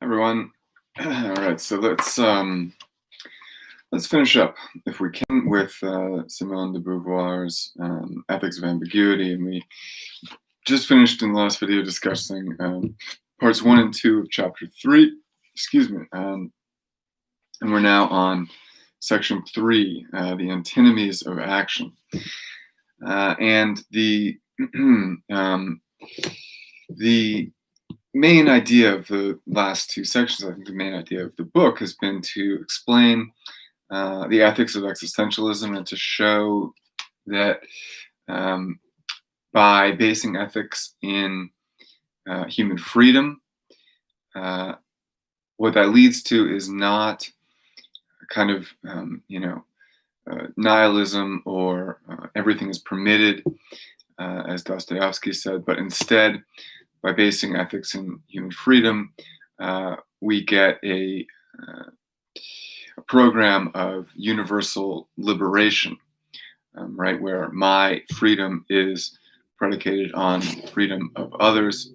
Everyone. All right, so let's finish up, if we can, with Simone de Beauvoir's Ethics of Ambiguity, and we just finished in the last video discussing parts 1 and 2 of chapter 3. Excuse me, and we're now on section 3, the antinomies of action, and the the main idea of the last two sections, I think the main idea of the book, has been to explain the ethics of existentialism and to show that by basing ethics in human freedom, what that leads to is not a kind of, nihilism or everything is permitted, as Dostoevsky said, but instead, by basing ethics in human freedom, we get a program of universal liberation, right, where my freedom is predicated on freedom of others.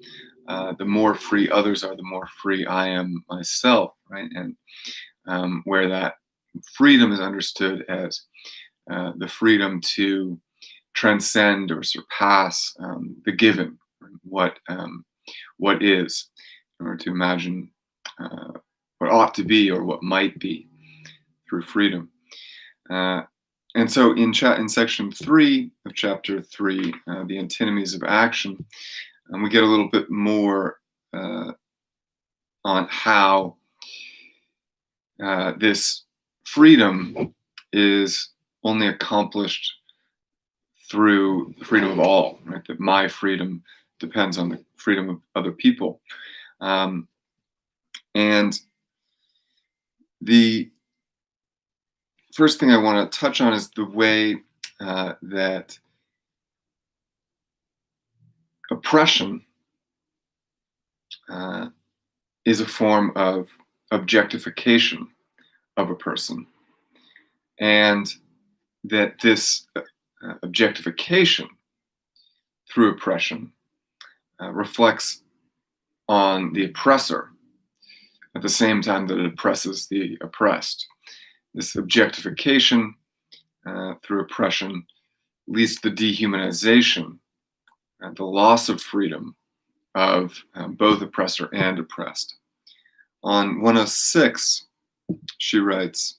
The more free others are, the more free I am myself, right? And where that freedom is understood as the freedom to transcend or surpass the given, what is, in order to imagine what ought to be or what might be through freedom. And so in section 3 of chapter 3, the antinomies of action, we get a little bit more on how this freedom is only accomplished through the freedom of all, right? That my freedom depends on the freedom of other people. And the first thing I want to touch on is the way that oppression is a form of objectification of a person, and that this objectification through oppression reflects on the oppressor at the same time that it oppresses the oppressed. This objectification through oppression leads to the dehumanization and the loss of freedom of both oppressor and oppressed. On 106, she writes,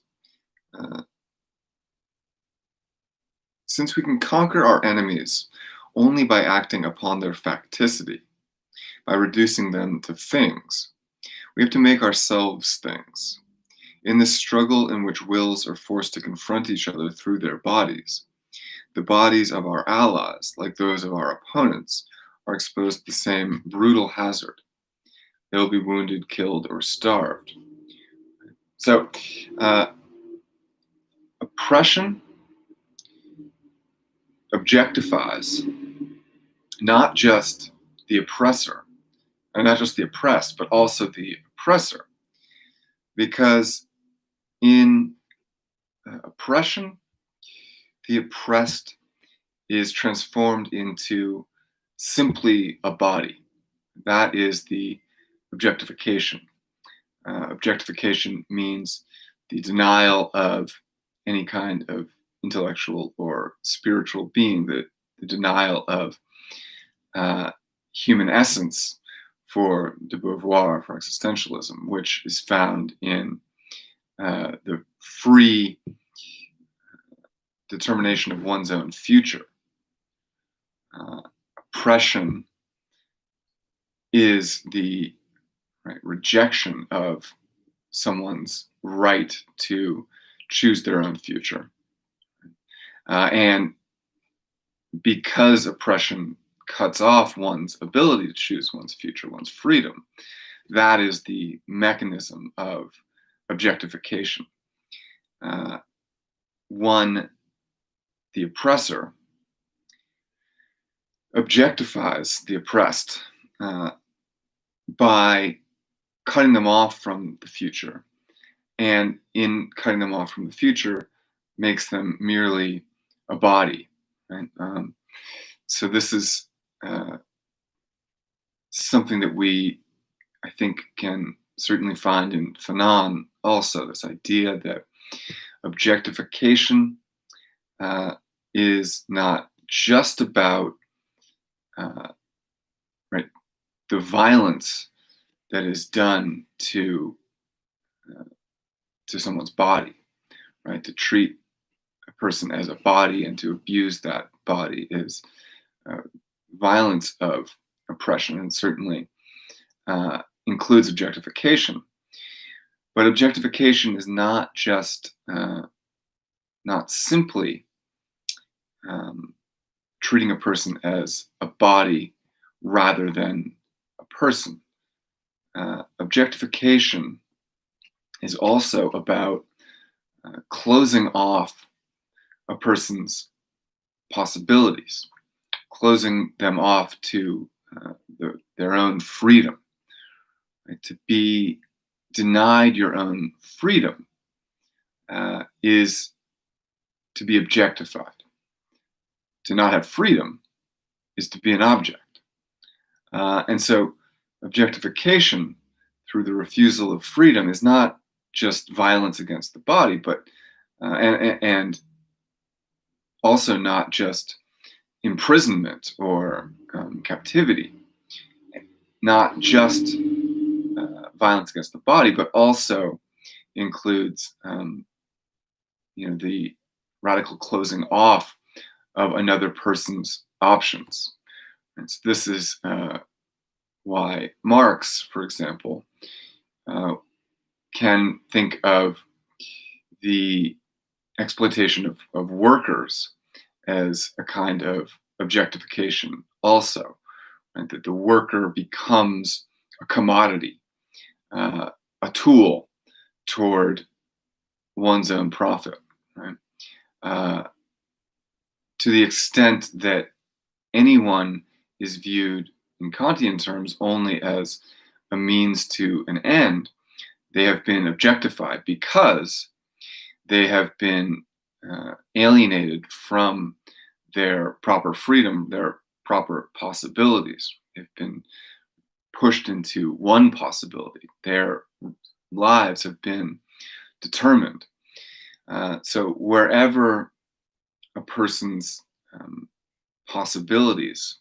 since we can conquer our enemies only by acting upon their facticity, by reducing them to things, we have to make ourselves things. In this struggle in which wills are forced to confront each other through their bodies, the bodies of our allies, like those of our opponents, are exposed to the same brutal hazard. They will be wounded, killed, or starved. So, oppression objectifies not just the oppressor, and not just the oppressed, but also the oppressor. Because in oppression, the oppressed is transformed into simply a body. That is the objectification. Objectification means the denial of any kind of intellectual or spiritual being, the denial of human essence for de Beauvoir, for existentialism, which is found in the free determination of one's own future. Oppression is the rejection of someone's right to choose their own future. And because oppression cuts off one's ability to choose one's future, one's freedom, that is the mechanism of objectification. The oppressor objectifies the oppressed by cutting them off from the future, and in cutting them off from the future makes them merely a body, right? So this is something that we, I think, can certainly find in Fanon also, this idea that objectification uh, is not just about uh, right, the violence that is done uh, to someone's body, right? To treat a person as a body and to abuse that body is uh, violence of oppression, and certainly includes objectification. But objectification is not just not simply um, treating a person as a body rather than a person. Objectification is also about closing off a person's possibilities, closing them off to their own freedom. Right? To be denied your own freedom is to be objectified. To not have freedom is to be an object. And so objectification through the refusal of freedom is not just violence against the body, but and also not just imprisonment or captivity, not just violence against the body, but also includes the radical closing off of another person's options. And so this is why Marx, for example, can think of the exploitation of workers as a kind of objectification also, right? That the worker becomes a commodity, a tool toward one's own profit, right? To the extent that anyone is viewed in Kantian terms only as a means to an end, they have been objectified because they have been alienated from their proper freedom, their proper possibilities. They've been pushed into one possibility. Their lives have been determined. So wherever a person's possibilities,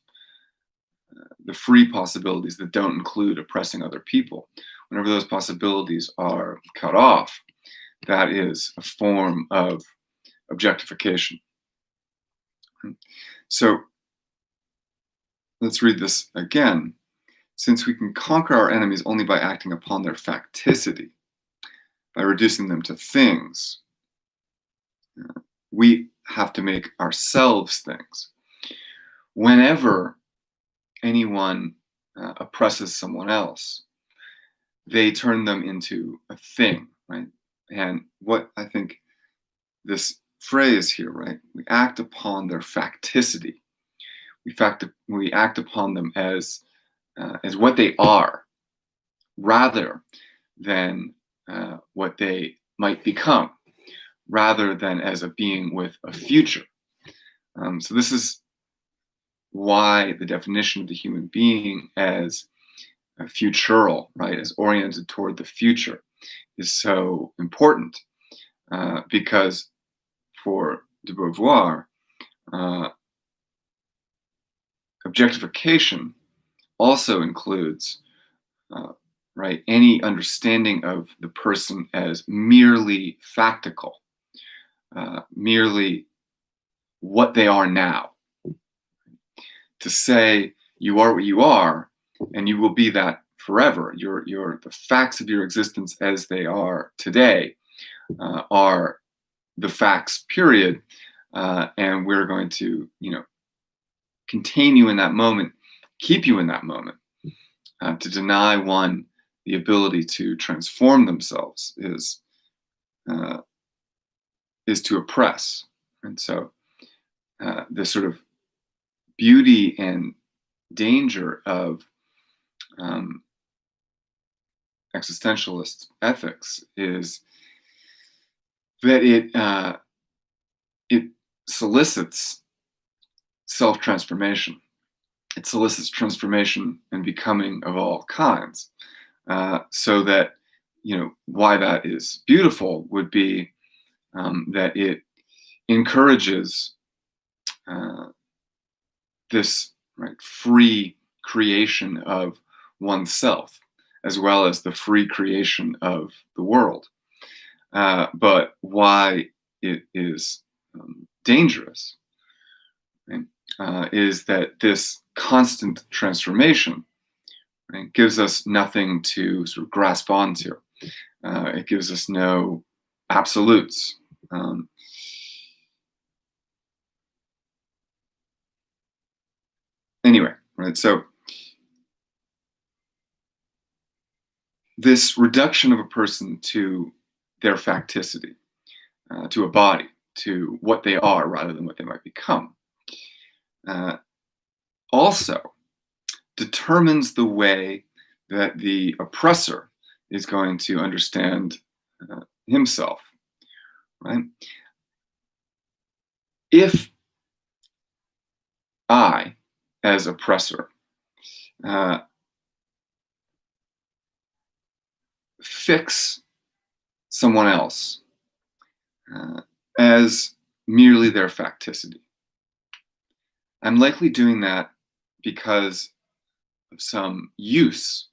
the free possibilities that don't include oppressing other people, whenever those possibilities are cut off, that is a form of objectification. So let's read this again. Since we can conquer our enemies only by acting upon their facticity, by reducing them to things, we have to make ourselves things. Whenever anyone oppresses someone else, they turn them into a thing, right? And what I think this phrase here, right? We act upon their facticity. We act upon them as what they are, rather than what they might become, rather than as a being with a future. So this is why the definition of the human being as futural, right, as oriented toward the future, is so important. Because for de Beauvoir, objectification also includes right, any understanding of the person as merely factical, merely what they are now. To say you are what you are, and you will be that forever. The facts of your existence as they are today are the facts, period. And we're going to, contain you in that moment, keep you in that moment. To deny one the ability to transform themselves is to oppress. And so the sort of beauty and danger of existentialist ethics is that it solicits self-transformation. it solicits transformation and becoming of all kinds. So that, why that is beautiful would be that it encourages uh, this, right, free creation of oneself, as well as the free creation of the world. But why it is dangerous, right, is that this constant transformation, right, gives us nothing to sort of grasp onto. It gives us no absolutes. Um, anyway, right? So this reduction of a person to their facticity, to a body, to what they are rather than what they might become, uh, also determines the way that the oppressor is going to understand himself, right? If I, as oppressor, uh, fix someone else uh, as merely their facticity, I'm likely doing that because of some use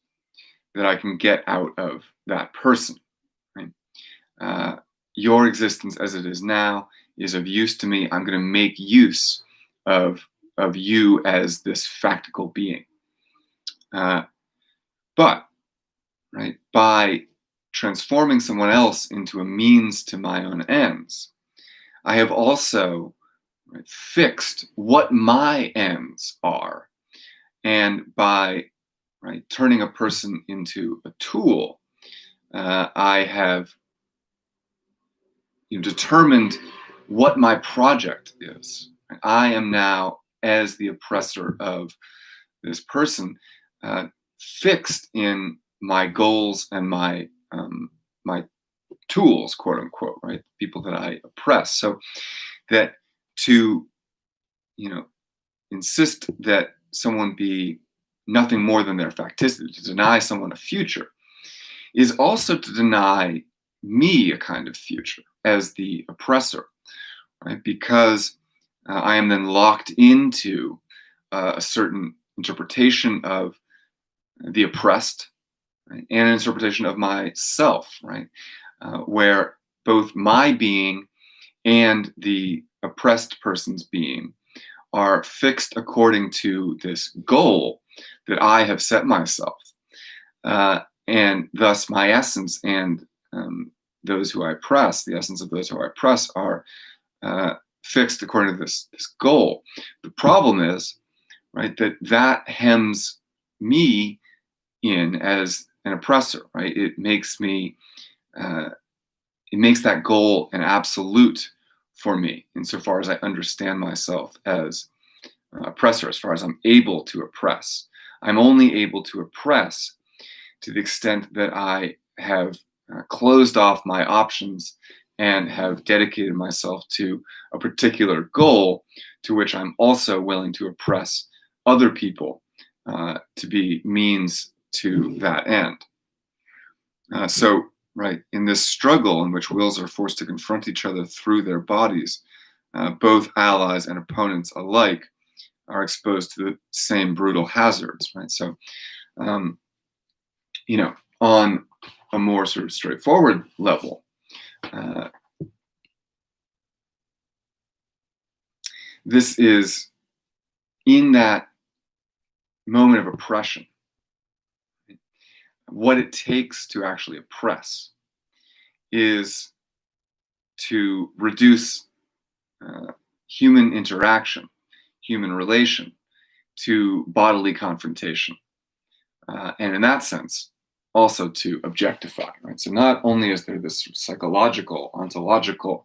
that I can get out of that person. Right? Uh, your existence as it is now is of use to me. I'm going to make use of you as this factical being. Uh, but right, by transforming someone else into a means to my own ends, I have also, right, fixed what my ends are. And by, right, turning a person into a tool, I have, determined what my project is. I am now, as the oppressor of this person, fixed in my goals and my tools, quote unquote, right? People that I oppress. So that to, you know, insist that someone be nothing more than their facticity, to deny someone a future, is also to deny me a kind of future as the oppressor, right? Because I am then locked into a certain interpretation of the oppressed, right? And an interpretation of myself, right? Where both my being and the oppressed person's being are fixed according to this goal that I have set myself. And thus, my essence and those who I oppress, the essence of those who I oppress, are fixed according to this goal. The problem is, right, that hems me in as an oppressor, right? Uh, it makes that goal an absolute for me, insofar as I understand myself as oppressor, as far as I'm able to oppress. I'm only able to oppress to the extent that I have closed off my options and have dedicated myself to a particular goal to which I'm also willing to oppress other people to be means to that end. So, right, in this struggle in which wills are forced to confront each other through their bodies, both allies and opponents alike are exposed to the same brutal hazards, right? So, um, on a more sort of straightforward level, uh, this is in that moment of oppression, what it takes to actually oppress is to reduce uh, human interaction, human relation, to bodily confrontation. And in that sense, also to objectify, right? So not only is there this psychological, ontological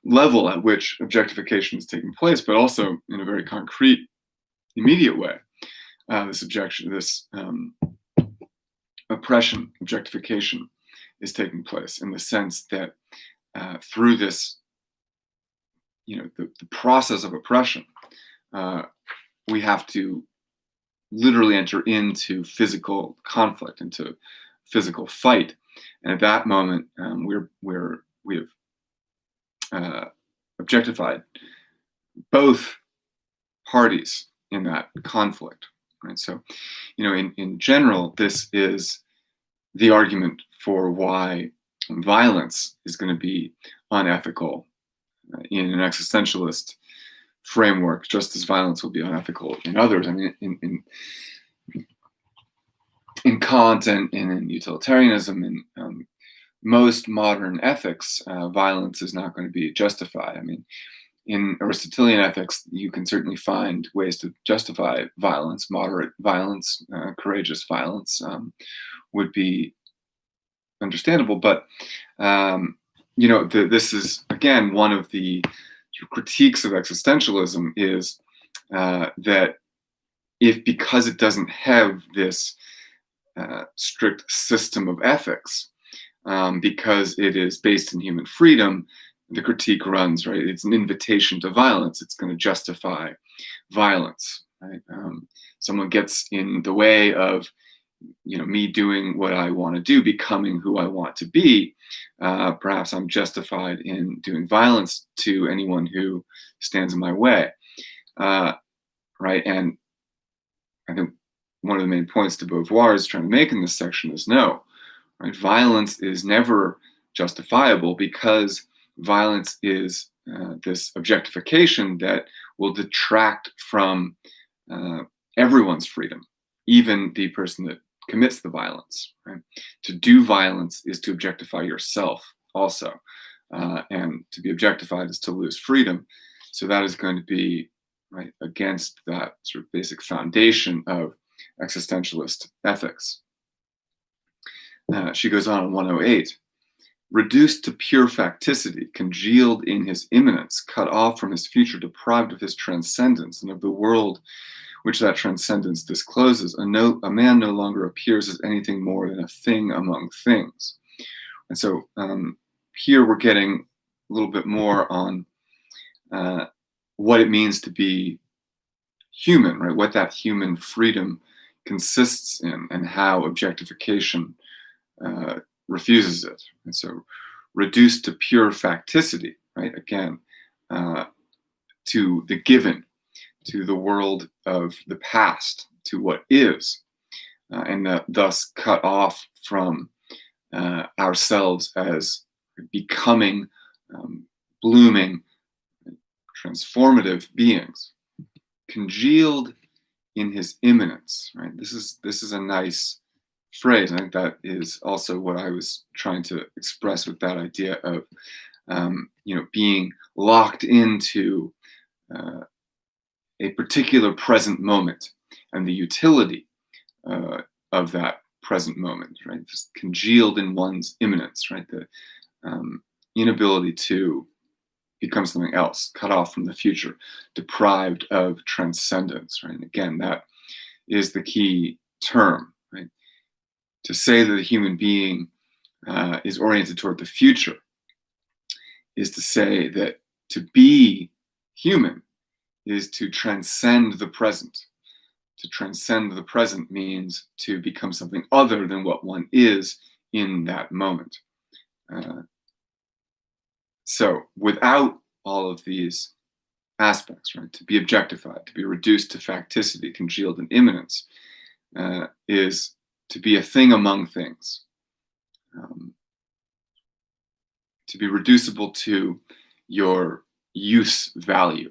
level at which objectification is taking place, but also in a very concrete, immediate way, this oppression, objectification is taking place in the sense that through this, the process of oppression, we have to literally enter into physical conflict, into physical fight. And at that moment, we have objectified both parties in that conflict. Right. So, in general, this is the argument for why violence is going to be unethical in an existentialist framework, just as violence will be unethical in others. I mean, in Kant and in utilitarianism and most modern ethics, violence is not going to be justified. I mean, in Aristotelian ethics, you can certainly find ways to justify violence. Moderate violence, courageous violence would be understandable. But this is again one of the critiques of existentialism is that because it doesn't have this strict system of ethics, because it is based in human freedom, the critique runs, right? It's an invitation to violence. It's going to justify violence, right? Someone gets in the way of me doing what I want to do, becoming who I want to be. Perhaps I'm justified in doing violence to anyone who stands in my way, right? And I think one of the main points that Beauvoir is trying to make in this section is no, right? Violence is never justifiable because violence is this objectification that will detract from everyone's freedom, even the person that commits the violence. Right? To do violence is to objectify yourself also, and to be objectified is to lose freedom. So that is going to be right against that sort of basic foundation of existentialist ethics. She goes on 108. Reduced to pure facticity, congealed in his immanence, cut off from his future, deprived of his transcendence and of the world which that transcendence discloses, a man no longer appears as anything more than a thing among things. And so here we're getting a little bit more on what it means to be human, right? What that human freedom consists in and how objectification refuses it. And so reduced to pure facticity, right? Again, to the given, to the world of the past, to what is, and thus cut off from ourselves as becoming, blooming, transformative beings, congealed in his immanence. Right. This is a nice phrase. I think that is also what I was trying to express with that idea of being locked into a particular present moment and the utility of that present moment, right? Just congealed in one's immanence, right? The inability to become something else, cut off from the future, deprived of transcendence, right? And again, that is the key term, right? To say that a human being is oriented toward the future is to say that to be human is to transcend the present. To transcend the present means to become something other than what one is in that moment. So without all of these aspects, right, to be objectified, to be reduced to facticity, congealed in immanence, is to be a thing among things, to be reducible to your use value,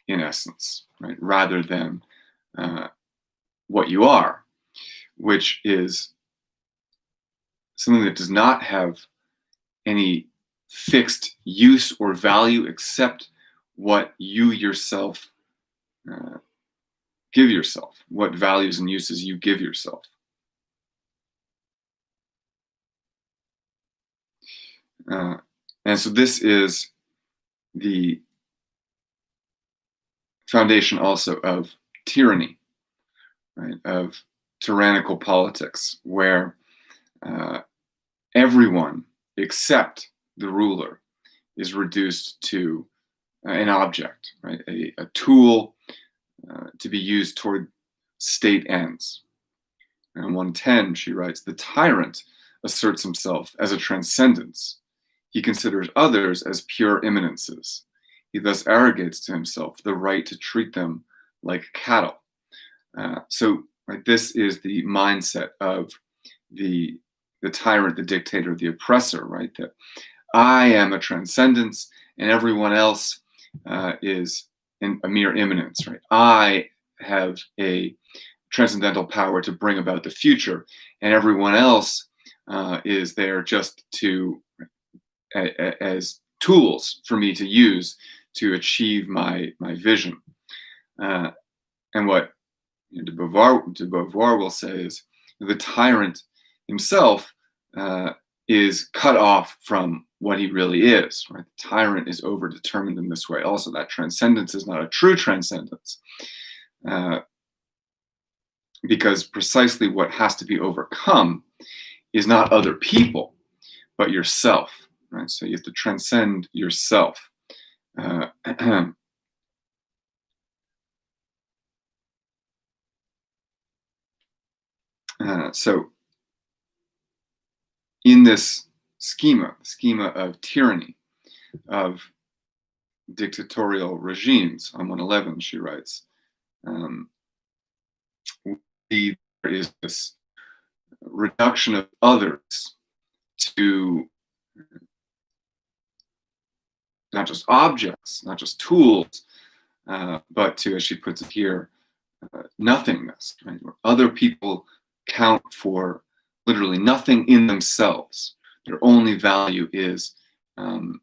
in essence, right, rather than what you are, which is something that does not have any fixed use or value except what you yourself give yourself, what values and uses you give yourself. And so this is the foundation also of tyranny, right? Of tyrannical politics, where everyone except the ruler is reduced to an object, right? A tool to be used toward state ends. And in 110, she writes, the tyrant asserts himself as a transcendence. He considers others as pure immanences. He thus arrogates to himself the right to treat them like cattle. So right, this is the mindset of the tyrant, the dictator, the oppressor, right? That I am a transcendence and everyone else is a mere immanence, right? I have a transcendental power to bring about the future, and everyone else is there just to as tools for me to use to achieve my vision. And what de Beauvoir will say is the tyrant himself is cut off from what he really is. Right? The tyrant is overdetermined in this way. Also, that transcendence is not a true transcendence, because precisely what has to be overcome is not other people, but yourself. Right? So you have to transcend yourself. So in this schema of tyranny, of dictatorial regimes, on 111, she writes, there is this reduction of others to not just objects, not just tools, but to, as she puts it here, nothingness, right? Where other people count for literally nothing in themselves. Their only value is found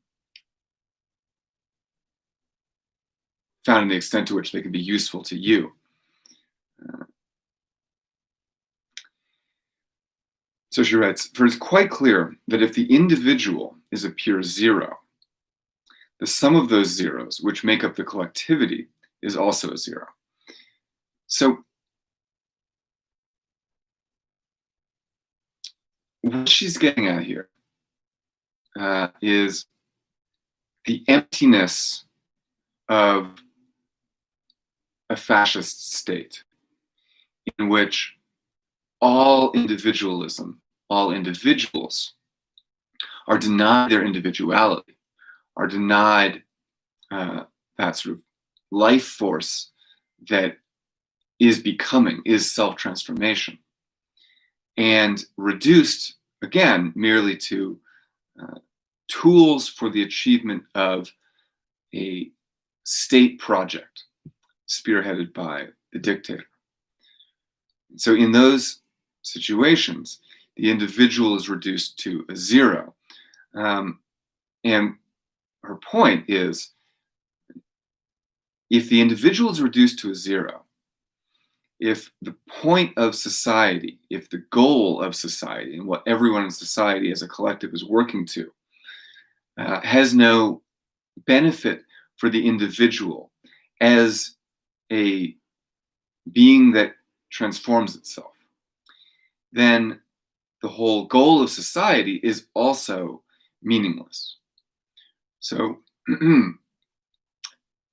in the extent to which they can be useful to you. So she writes, for it's quite clear that if the individual is a pure zero, the sum of those zeros, which make up the collectivity, is also a zero. So what she's getting at here is the emptiness of a fascist state in which all individualism, all individuals are denied their individuality, are denied that sort of life force that is becoming, is self-transformation, and reduced, again, merely to tools for the achievement of a state project spearheaded by the dictator. So in those situations, the individual is reduced to a zero. And her point is, if the individual is reduced to a zero, if the point of society, if the goal of society and what everyone in society as a collective is working to has no benefit for the individual as a being that transforms itself, then the whole goal of society is also meaningless. So,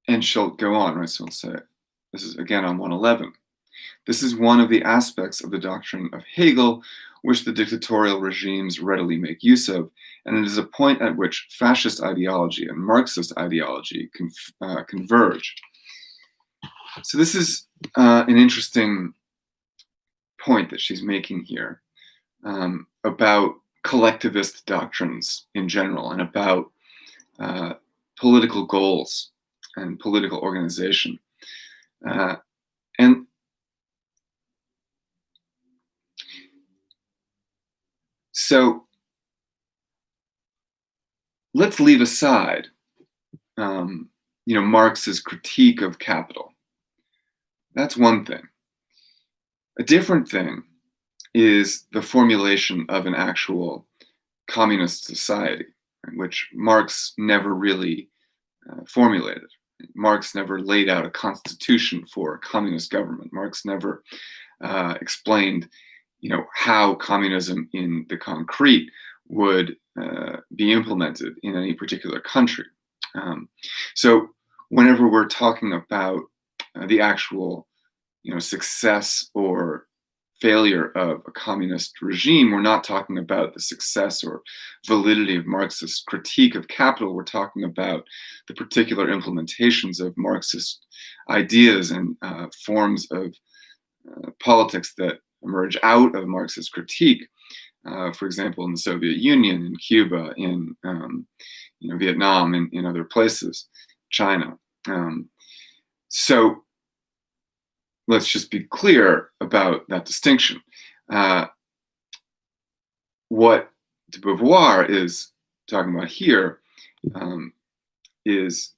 and she'll go on, right? So we'll say, this is again on 111. This is one of the aspects of the doctrine of Hegel which the dictatorial regimes readily make use of, and it is a point at which fascist ideology and Marxist ideology converge. So this is an interesting point that she's making here about collectivist doctrines in general and about political goals and political organization. And so let's leave aside, Marx's critique of capital. That's one thing. A different thing is the formulation of an actual communist society, which Marx never really formulated. Marx never laid out a constitution for a communist government. Marx never explained, how communism in the concrete would be implemented in any particular country. So whenever we're talking about the actual success or failure of a communist regime, we're not talking about the success or validity of Marxist critique of capital. We're talking about the particular implementations of Marxist ideas and forms of politics that emerge out of Marxist critique. For example, in the Soviet Union, in Cuba, in Vietnam, and in other places, China. So let's just be clear about that distinction. What de Beauvoir is talking about here is,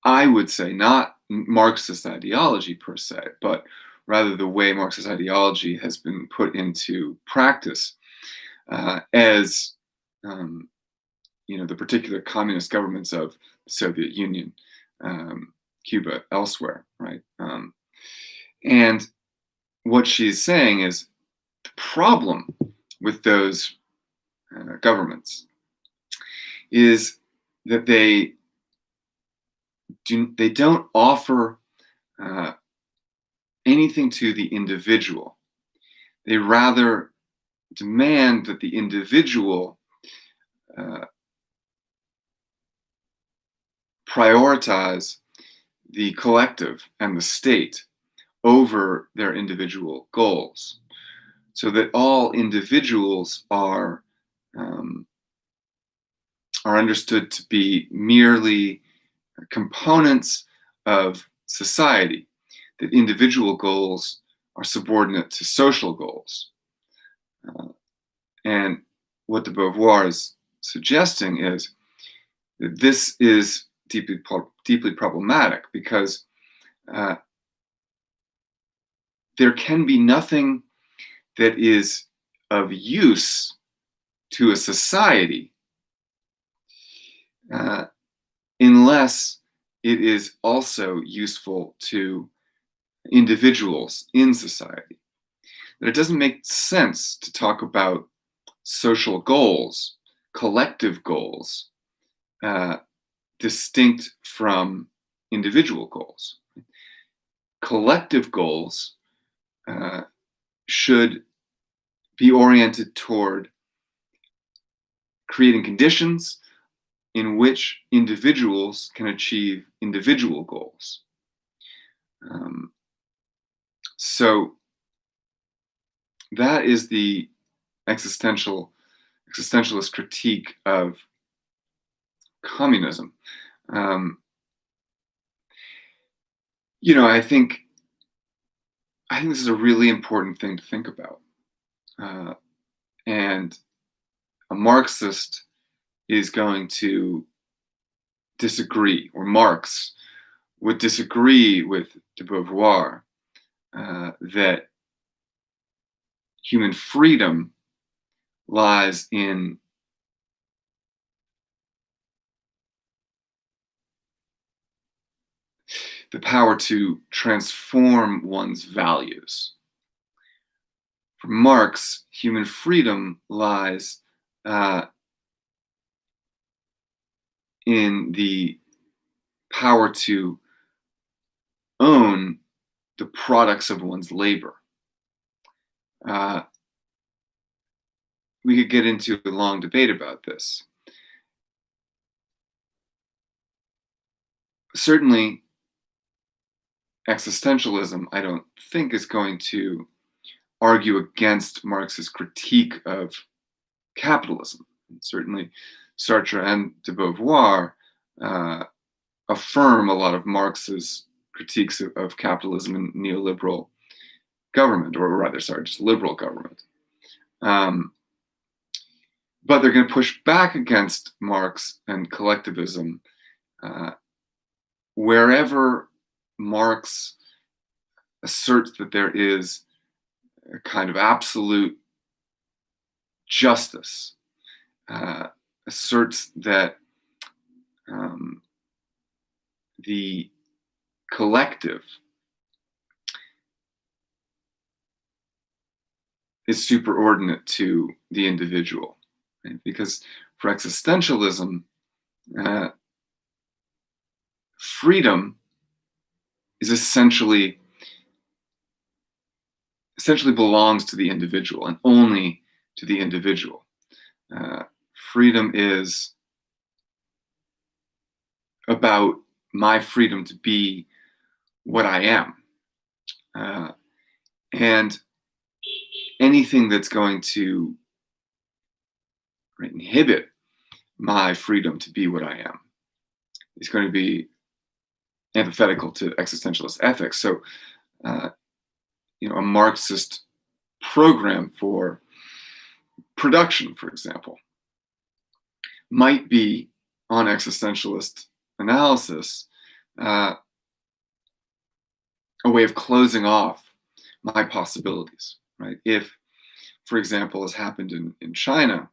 I would say, not Marxist ideology per se, but rather the way Marxist ideology has been put into practice as the particular communist governments of the Soviet Union, Cuba, elsewhere, right? And what she's saying is the problem with those governments is that they don't offer anything to the individual. They rather demand that the individual prioritize the collective and the state over their individual goals, so that all individuals are understood to be merely components of society, that individual goals are subordinate to social goals. And what de Beauvoir is suggesting is that this is deeply problematic, because there can be nothing that is of use to a society unless it is also useful to individuals in society. That it doesn't make sense to talk about social goals, collective goals, distinct from individual goals. Collective goals should be oriented toward creating conditions in which individuals can achieve individual goals. So that is the existentialist critique of communism. I think this is a really important thing to think about. And a Marxist is going to disagree, or Marx would disagree with de Beauvoir, that human freedom lies in the power to transform one's values. For Marx, human freedom lies in the power to own the products of one's labor. We could get into a long debate about this. Certainly, existentialism, I don't think, is going to argue against Marx's critique of capitalism. And certainly, Sartre and de Beauvoir affirm a lot of Marx's critiques of capitalism and neoliberal government, or rather, just liberal government. But they're going to push back against Marx and collectivism wherever Marx asserts that there is a kind of absolute justice, asserts that the collective is superordinate to the individual. Right? Because for existentialism, freedom is essentially essentially belongs to the individual and only to the individual. Uh, Freedom is about my freedom to be what I am. Uh, and anything that's going to inhibit my freedom to be what I am is going to be antithetical to existentialist ethics. So, uh, a Marxist program for production, for example, might be on existentialist analysis uh, a way of closing off my possibilities, right? If, for example, as happened in China,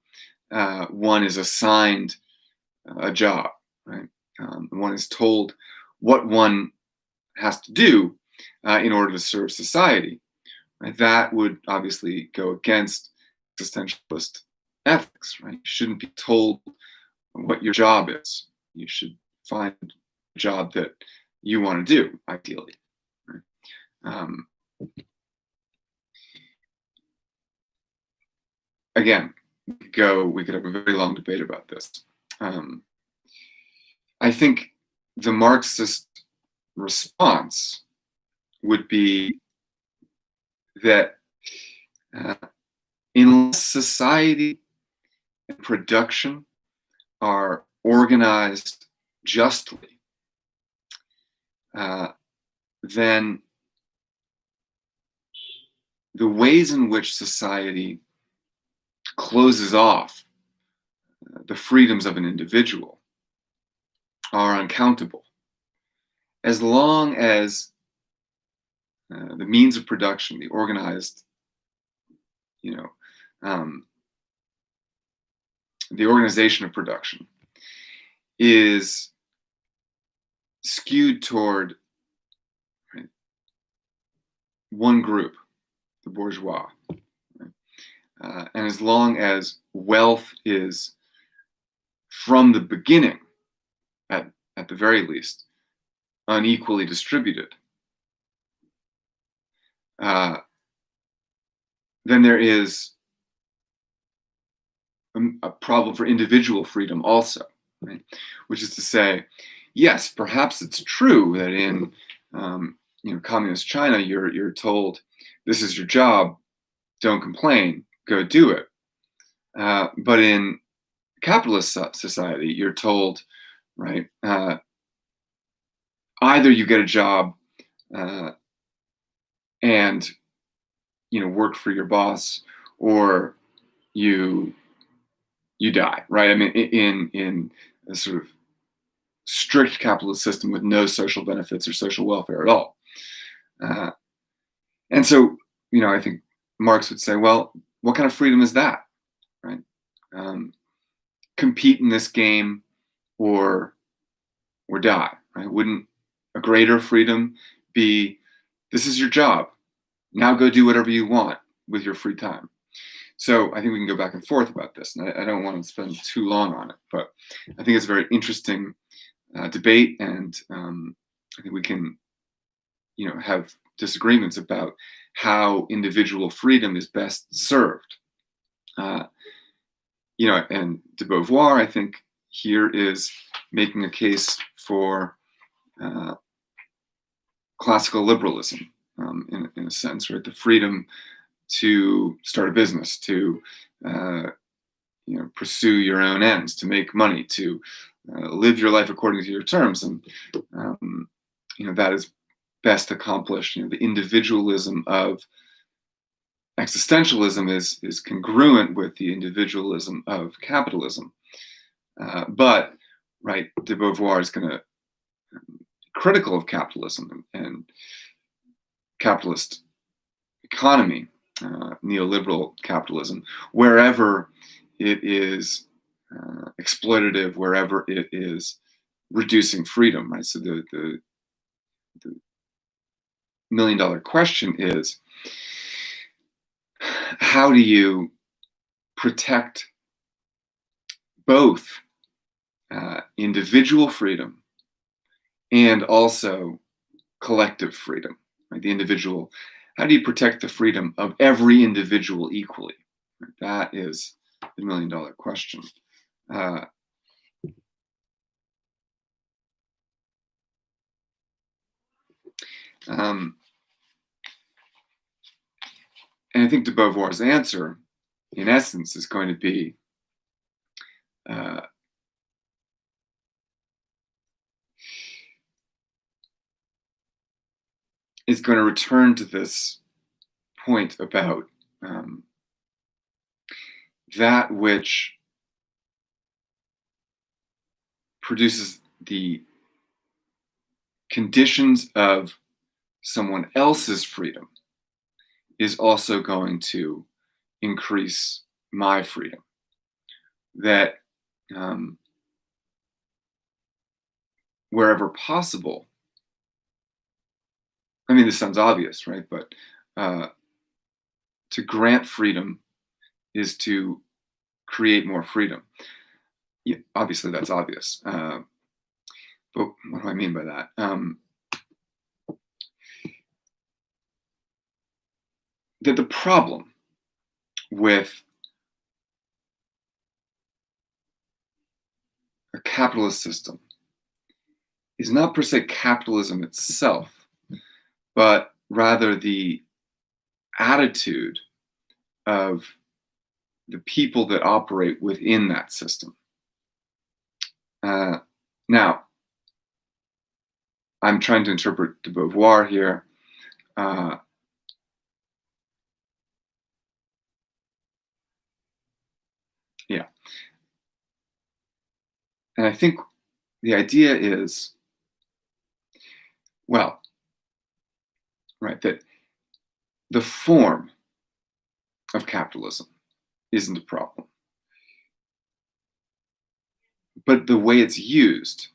one is assigned a job, right? One is told what one has to do in order to serve society. Right? That would obviously go against existentialist ethics, right? You shouldn't be told what your job is. You should find a job that you want to do, ideally. Right? Um, Again, we could have a very long debate about this. Um, I think the Marxist response would be that uh, unless society and production are organized justly, uh, then the ways in which society closes off the freedoms of an individual are uncountable. As long as the means of production, the organized, you know, um, the organization of production is skewed toward, right, one group, the bourgeois. Right? And as long as wealth is, from the beginning, at the very least, unequally distributed, uh, then there is a problem for individual freedom also, right? Which is to say, yes, perhaps it's true that in communist China, you're told this is your job, don't complain, go do it. But in capitalist society, you're told, right, either you get a job uh, and work for your boss, or you die, right? I mean, in a sort of strict capitalist system with no social benefits or social welfare at all. Uh, and so, I think Marx would say, well, what kind of freedom is that, right? Compete in this game or die, right? Wouldn't a greater freedom be, this is your job, now go do whatever you want with your free time? So I think we can go back and forth about this, and I don't want to spend too long on it, but I think it's a very interesting debate, and I think we can, have disagreements about how individual freedom is best served. Uh, and de Beauvoir, I think, here is making a case for classical liberalism, in a sense, right? The freedom to start a business, to pursue your own ends, to make money, to live your life according to your terms, and that is best accomplished. The individualism of existentialism is congruent with the individualism of capitalism, but right, de Beauvoir is going to critical of capitalism and capitalist economy, neoliberal capitalism, wherever it is exploitative, wherever it is reducing freedom, right? So the $1 million question is, how do you protect both individual freedom and also collective freedom, right? The individual How do you protect the freedom of every individual equally? That is the million-dollar question. Uh, um, and I think de Beauvoir's answer, in essence, is going to be uh, is going to return to this point about um, that which produces the conditions of someone else's freedom is also going to increase my freedom. That um, wherever possible, I mean, this sounds obvious, right? But uh, to grant freedom is to create more freedom. Yeah, obviously, that's obvious. But what do I mean by that? That the problem with a capitalist system is not per se capitalism itself, but rather the attitude of the people that operate within that system. Now, I'm trying to interpret de Beauvoir here. Uh, yeah, and I think the idea is, well, right, that the form of capitalism isn't a problem, but the way it's used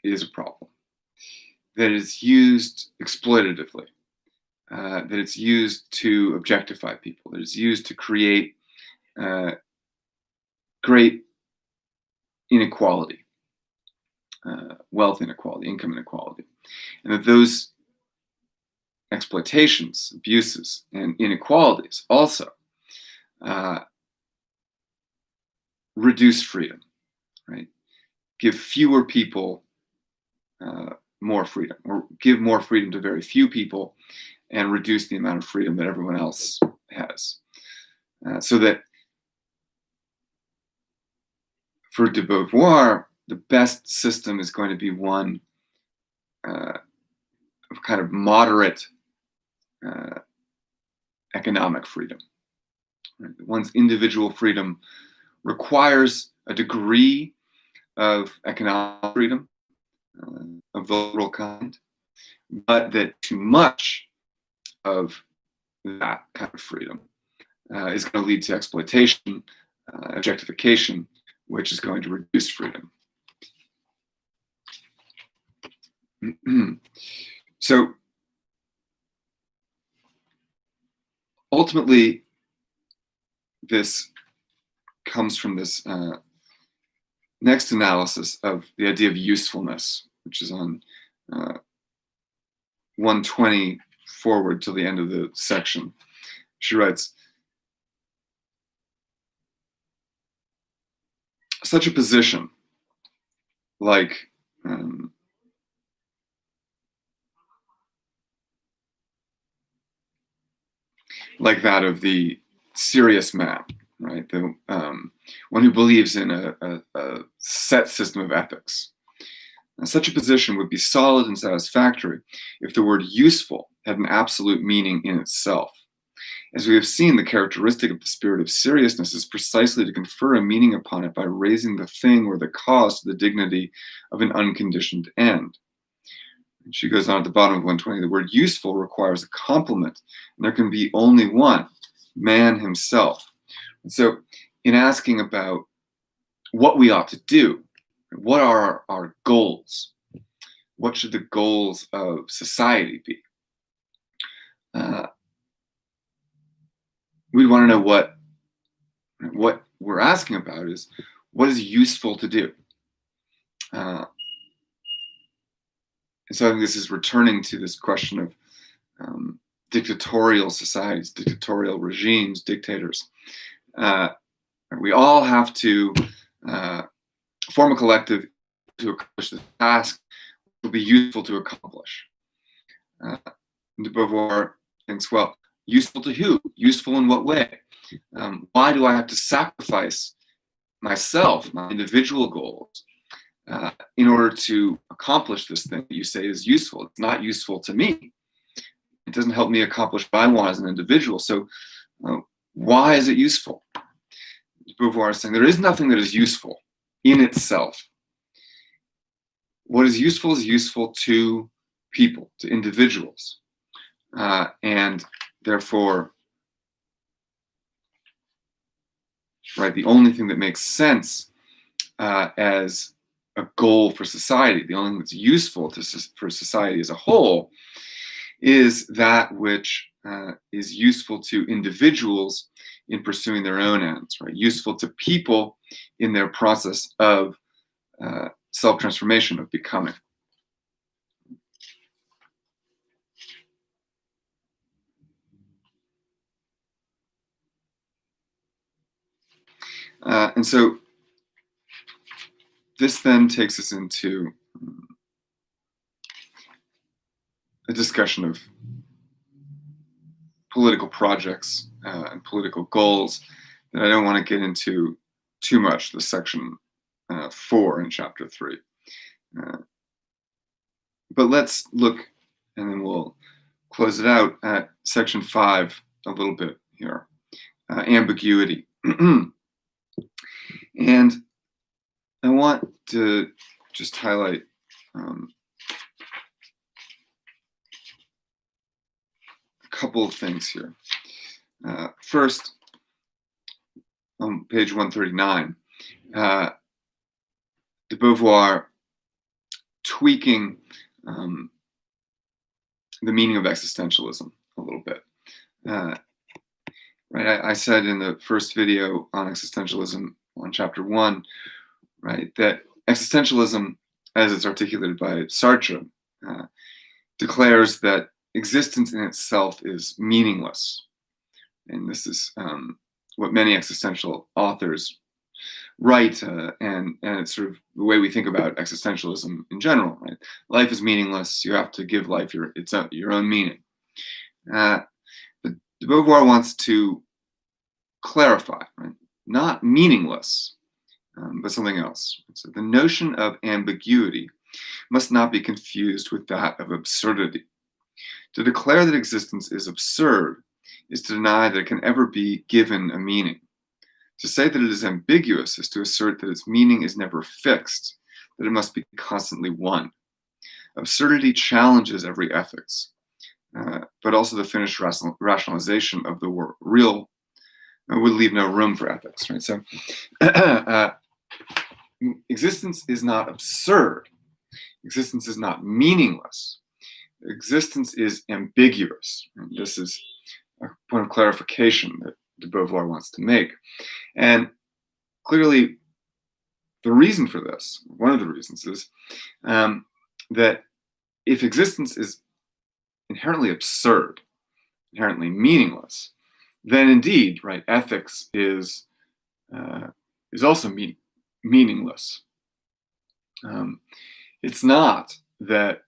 is a problem. That it's used exploitatively, that it's used to objectify people, that it's used to create uh, great inequality, wealth inequality, income inequality, and that those exploitations, abuses, and inequalities also uh, reduce freedom, right? Give fewer people more freedom, or give more freedom to very few people and reduce the amount of freedom that everyone else has. So that for de Beauvoir, the best system is going to be one of kind of moderate uh, economic freedom. Right? One's individual freedom requires a degree of economic freedom of the liberal kind, but that too much of that kind of freedom is going to lead to exploitation, objectification, which is going to reduce freedom. So ultimately, this comes from this next analysis of the idea of usefulness, which is on 120 forward till the end of the section. She writes, such a position like like that of the serious man, right? The one who believes in a set system of ethics. And such a position would be solid and satisfactory if the word useful had an absolute meaning in itself. As we have seen, the characteristic of the spirit of seriousness is precisely to confer a meaning upon it by raising the thing or the cause to the dignity of an unconditioned end. And she goes on at the bottom of 120, the word useful requires a complement, and there can be only one, man himself. And so, in asking about what we ought to do, what are our goals? What should the goals of society be? We want to know what we're asking about is what is useful to do. And so I think this is returning to this question of dictatorial societies, dictatorial regimes, dictators. We all have to form a collective to accomplish the task that will be useful to accomplish. Beauvoir thinks, well, useful to who? Useful in what way? Why do I have to sacrifice myself, my individual goals, in order to accomplish this thing that you say is useful? It's not useful to me. It doesn't help me accomplish what I want as an individual. So why is it useful? Beauvoir is saying there is nothing that is useful in itself. What is useful to people, to individuals. And therefore, right, the only thing that makes sense as a goal for society, the only thing that's useful for society as a whole, is that which is useful to individuals in pursuing their own ends, right? Useful to people in their process of self-transformation, of becoming. And so this then takes us into a discussion of political projects and political goals that I don't want to get into too much, the section 4 in chapter 3. But let's look, and then we'll close it out, at section 5 a little bit here, ambiguity. And I want to just highlight a couple of things here. First, on page 139, de Beauvoir tweaking the meaning of existentialism a little bit. Right, I said in the first video on existentialism on chapter 1, right, that existentialism, as it's articulated by Sartre, declares that existence in itself is meaningless. And this is what many existential authors write, and it's sort of the way we think about existentialism in general, right? Life is meaningless. You have to give life your own meaning. But de Beauvoir wants to clarify, right? Not meaningless, but something else. So the notion of ambiguity must not be confused with that of absurdity. To declare that existence is absurd is to deny that it can ever be given a meaning. To say that it is ambiguous is to assert that its meaning is never fixed, that it must be constantly one. Absurdity challenges every ethics, but also the finished rationalization of the real would leave no room for ethics, right? So existence is not absurd. Existence is not meaningless. Existence is ambiguous. And this is a point of clarification that de Beauvoir wants to make. And clearly, the reason for this, one of the reasons, is that if existence is inherently absurd, inherently meaningless, then indeed, right, ethics is also meaningless. It's not that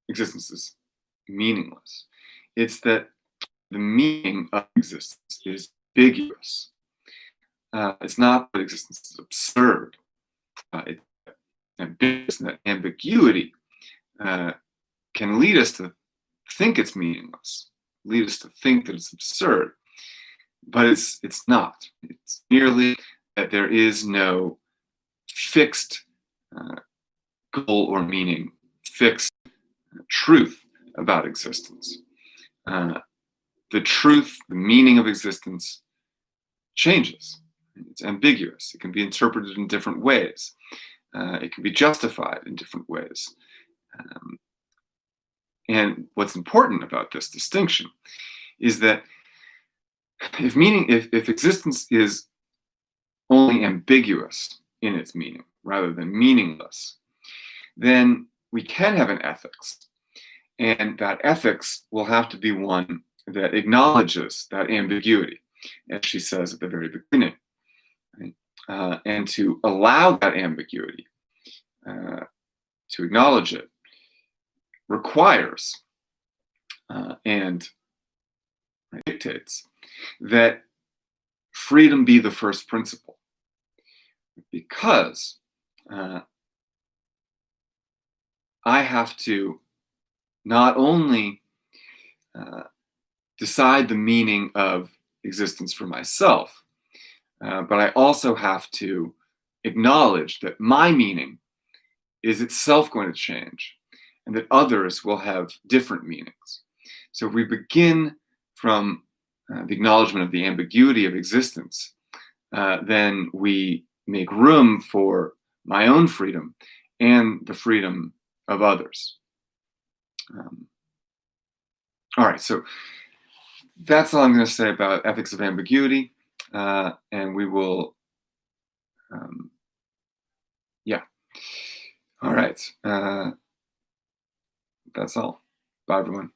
existence is meaningless. It's that the meaning of existence is ambiguous. It's not that existence is absurd. It's ambiguous, and that ambiguity can lead us to think it's meaningless, lead us to think that it's absurd, but it's not. It's merely that there is no fixed goal or meaning, fixed truth about existence. The truth, the meaning of existence changes. It's ambiguous. It can be interpreted in different ways. It can be justified in different ways. And what's important about this distinction is that if existence is only ambiguous in its meaning rather than meaningless, then we can have an ethics. And that ethics will have to be one that acknowledges that ambiguity, as she says at the very beginning. Right? And to allow that ambiguity, to acknowledge it, requires and dictates that freedom be the first principle, because I have to not only decide the meaning of existence for myself, but I also have to acknowledge that my meaning is itself going to change and that others will have different meanings. So if we begin from the acknowledgement of the ambiguity of existence, then we make room for my own freedom and the freedom of others. All right, so that's all I'm going to say about ethics of ambiguity, and we will, yeah. All right, that's all. Bye, everyone.